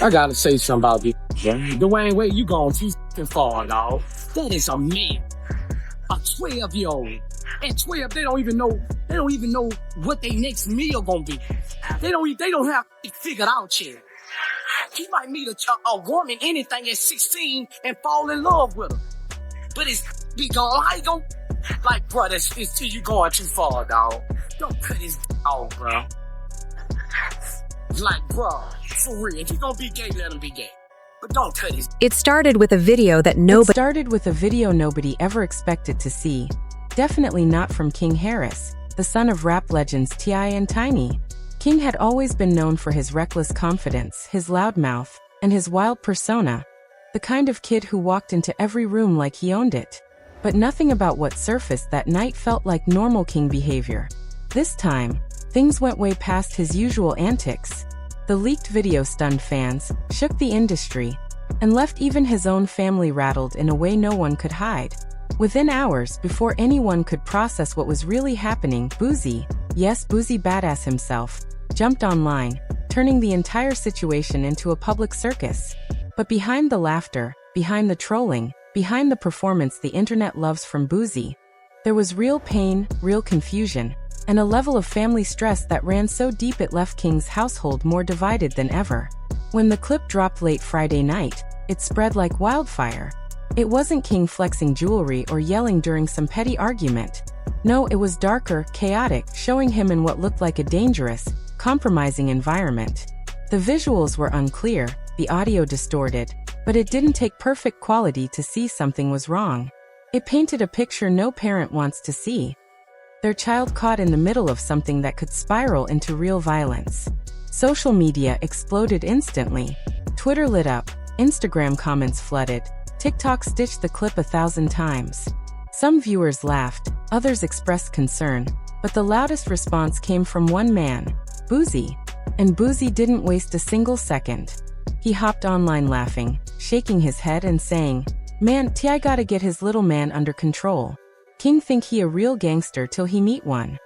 I gotta say something about this. Dwayne Wade, you going too f***ing far, dog. That is a man. A 12-year-old. At 12, they don't even know what their next meal gonna be. They don't have it figured out yet. He might meet a woman, anything at 16 and fall in love with her. But it's be gone. How you gonna, like, bro, you going too far, dog. Don't cut his off, bro. Like, bro, for real, if he gonna be gay, let him be gay. But don't cut his. It started with a video nobody ever expected to see. Definitely not from King Harris, the son of rap legends T.I. and Tiny. King had always been known for his reckless confidence, his loud mouth, and his wild persona. The kind of kid who walked into every room like he owned it. But nothing about what surfaced that night felt like normal King behavior. This time, things went way past his usual antics. The leaked video stunned fans, shook the industry, and left even his own family rattled in a way no one could hide. Within hours, before anyone could process what was really happening, Boosie Badazz himself, jumped online, turning the entire situation into a public circus. But behind the laughter, behind the trolling, behind the performance the internet loves from Boosie, there was real pain, real confusion, and a level of family stress that ran so deep it left King's household more divided than ever. When the clip dropped late Friday night, it spread like wildfire. It wasn't King flexing jewelry or yelling during some petty argument. No, it was darker, chaotic, showing him in what looked like a dangerous, compromising environment. The visuals were unclear, the audio distorted, but it didn't take perfect quality to see something was wrong. It painted a picture no parent wants to see. Their child caught in the middle of something that could spiral into real violence. Social media exploded instantly. Twitter lit up, Instagram comments flooded, TikTok stitched the clip 1,000 times. Some viewers laughed, others expressed concern, but the loudest response came from one man, Boosie. And Boosie didn't waste a single second. He hopped online laughing, shaking his head and saying, "Man, T.I. gotta get his little man under control. King think he a real gangster till he meet one."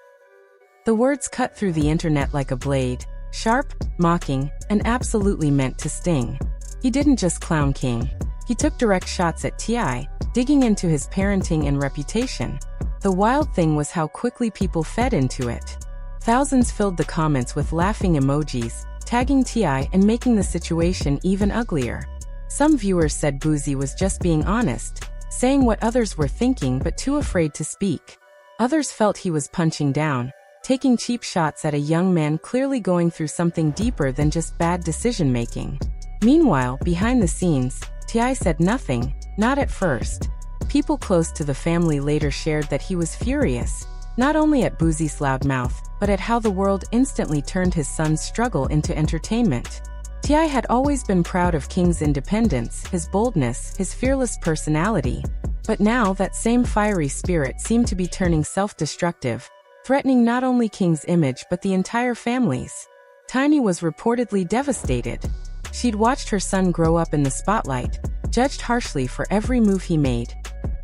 The words cut through the internet like a blade, sharp, mocking, and absolutely meant to sting. He didn't just clown King. He took direct shots at T.I., digging into his parenting and reputation. The wild thing was how quickly people fed into it. Thousands filled the comments with laughing emojis, tagging T.I. and making the situation even uglier. Some viewers said Boosie was just being honest, saying what others were thinking but too afraid to speak. Others felt he was punching down, taking cheap shots at a young man clearly going through something deeper than just bad decision-making. Meanwhile, behind the scenes, T.I. said nothing, not at first. People close to the family later shared that he was furious, not only at Boosie's loud mouth, but at how the world instantly turned his son's struggle into entertainment. T.I. had always been proud of King's independence, his boldness, his fearless personality. But now that same fiery spirit seemed to be turning self-destructive, threatening not only King's image but the entire family's. Tiny was reportedly devastated. She'd watched her son grow up in the spotlight, judged harshly for every move he made.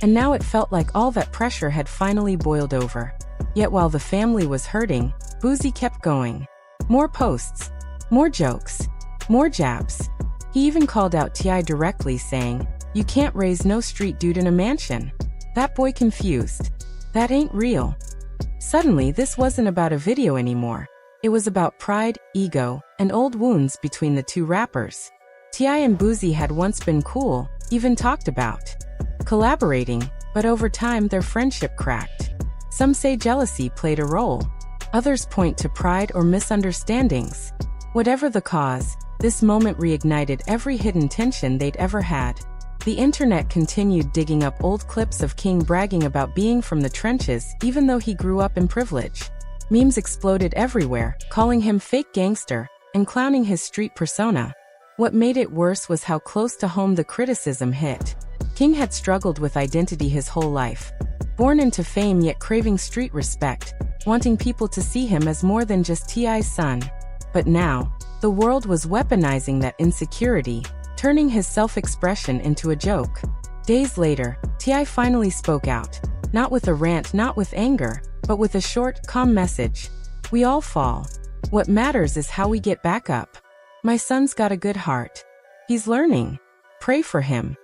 And now it felt like all that pressure had finally boiled over. Yet while the family was hurting, Boosie kept going. More posts, more jokes, more jabs. He even called out T.I. directly, saying, "You can't raise no street dude in a mansion. That boy confused. That ain't real." Suddenly, this wasn't about a video anymore. It was about pride, ego, and old wounds between the two rappers. T.I. and Boosie had once been cool, even talked about collaborating, but over time their friendship cracked. Some say jealousy played a role. Others point to pride or misunderstandings. Whatever the cause, this moment reignited every hidden tension they'd ever had. The internet continued digging up old clips of King bragging about being from the trenches even though he grew up in privilege. Memes exploded everywhere, calling him fake gangster, and clowning his street persona. What made it worse was how close to home the criticism hit. King had struggled with identity his whole life. Born into fame yet craving street respect, wanting people to see him as more than just T.I.'s son. But now, the world was weaponizing that insecurity, turning his self-expression into a joke. Days later, T.I. finally spoke out, not with a rant, not with anger, but with a short, calm message. We all fall. What matters is how we get back up. My son's got a good heart. He's learning. Pray for him.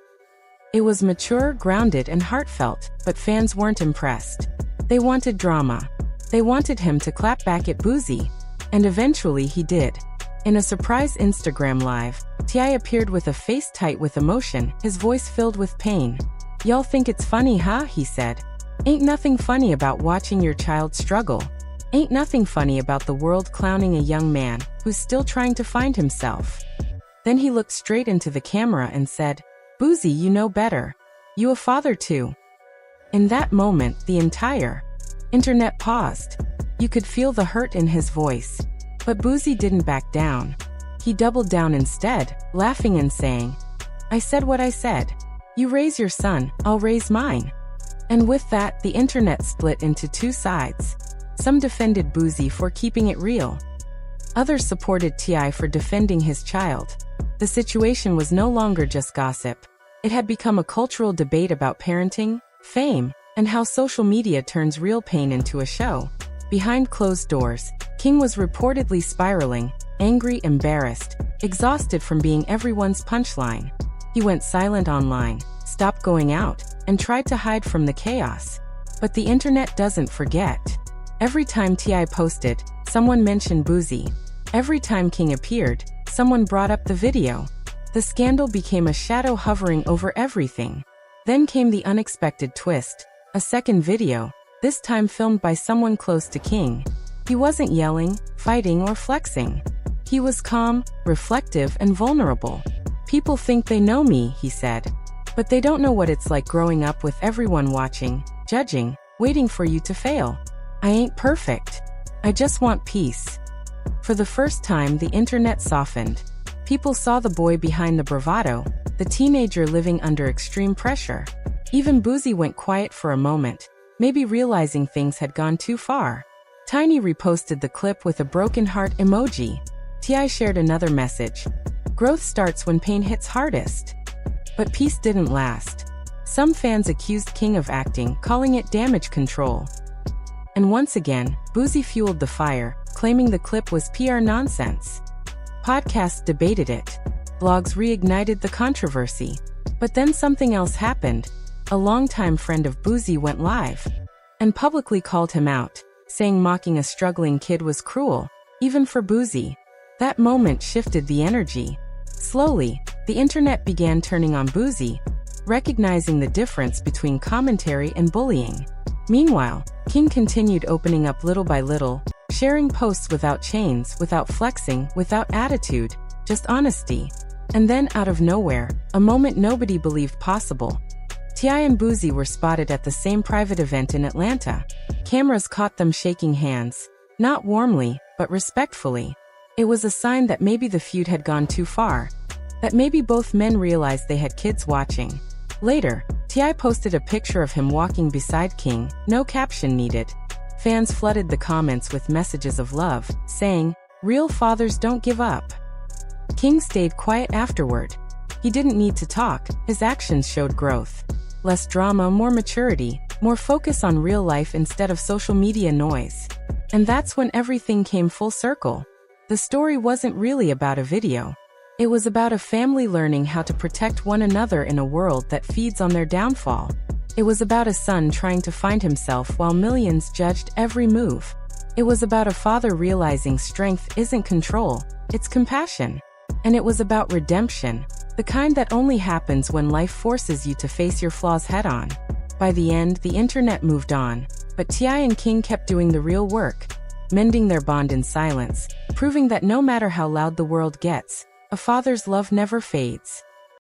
It was mature, grounded, and heartfelt, but fans weren't impressed. They wanted drama. They wanted him to clap back at Boosie. And eventually he did. In a surprise Instagram live, T.I. appeared with a face tight with emotion, his voice filled with pain. "Y'all think it's funny, huh?" he said. "Ain't nothing funny about watching your child struggle. Ain't nothing funny about the world clowning a young man who's still trying to find himself." Then he looked straight into the camera and said, "Boosie, you know better. You a father too." In that moment, the entire internet paused. You could feel the hurt in his voice. But Boosie didn't back down. He doubled down instead, laughing and saying, "I said what I said. You raise your son, I'll raise mine." And with that, the internet split into two sides. Some defended Boosie for keeping it real. Others supported T.I. for defending his child. The situation was no longer just gossip. It had become a cultural debate about parenting, fame, and how social media turns real pain into a show. Behind closed doors, King was reportedly spiraling, angry, embarrassed, exhausted from being everyone's punchline. He went silent online, stopped going out, and tried to hide from the chaos. But the internet doesn't forget. Every time T.I. posted, someone mentioned Boosie. Every time King appeared, someone brought up the video. The scandal became a shadow hovering over everything. Then came the unexpected twist, a second video, this time filmed by someone close to King. He wasn't yelling, fighting, or flexing. He was calm, reflective, and vulnerable. "People think they know me," he said. "But they don't know what it's like growing up with everyone watching, judging, waiting for you to fail. I ain't perfect. I just want peace." For the first time, the internet softened. People saw the boy behind the bravado, the teenager living under extreme pressure. Even Boosie went quiet for a moment, maybe realizing things had gone too far. Tiny reposted the clip with a broken heart emoji. T.I. shared another message. "Growth starts when pain hits hardest." But peace didn't last. Some fans accused King of acting, calling it damage control. And once again, Boosie fueled the fire, claiming the clip was PR nonsense. Podcasts debated it. Blogs reignited the controversy. But then something else happened. A longtime friend of Boosie went live and publicly called him out, saying mocking a struggling kid was cruel, even for Boosie. That moment shifted the energy. Slowly, the internet began turning on Boosie, recognizing the difference between commentary and bullying. Meanwhile, King continued opening up little by little, sharing posts without chains, without flexing, without attitude, just honesty. And then, out of nowhere, a moment nobody believed possible. T.I. and Boosie were spotted at the same private event in Atlanta. Cameras caught them shaking hands, not warmly, but respectfully. It was a sign that maybe the feud had gone too far, that maybe both men realized they had kids watching. Later, T.I. posted a picture of him walking beside King, no caption needed. Fans flooded the comments with messages of love, saying, "Real fathers don't give up." King stayed quiet afterward. He didn't need to talk, his actions showed growth. Less drama, more maturity, more focus on real life instead of social media noise. And that's when everything came full circle. The story wasn't really about a video. It was about a family learning how to protect one another in a world that feeds on their downfall. It was about a son trying to find himself while millions judged every move. It was about a father realizing strength isn't control, it's compassion. And it was about redemption, the kind that only happens when life forces you to face your flaws head-on. By the end, the internet moved on, but T.I. and King kept doing the real work, mending their bond in silence, proving that no matter how loud the world gets, a father's love never fades.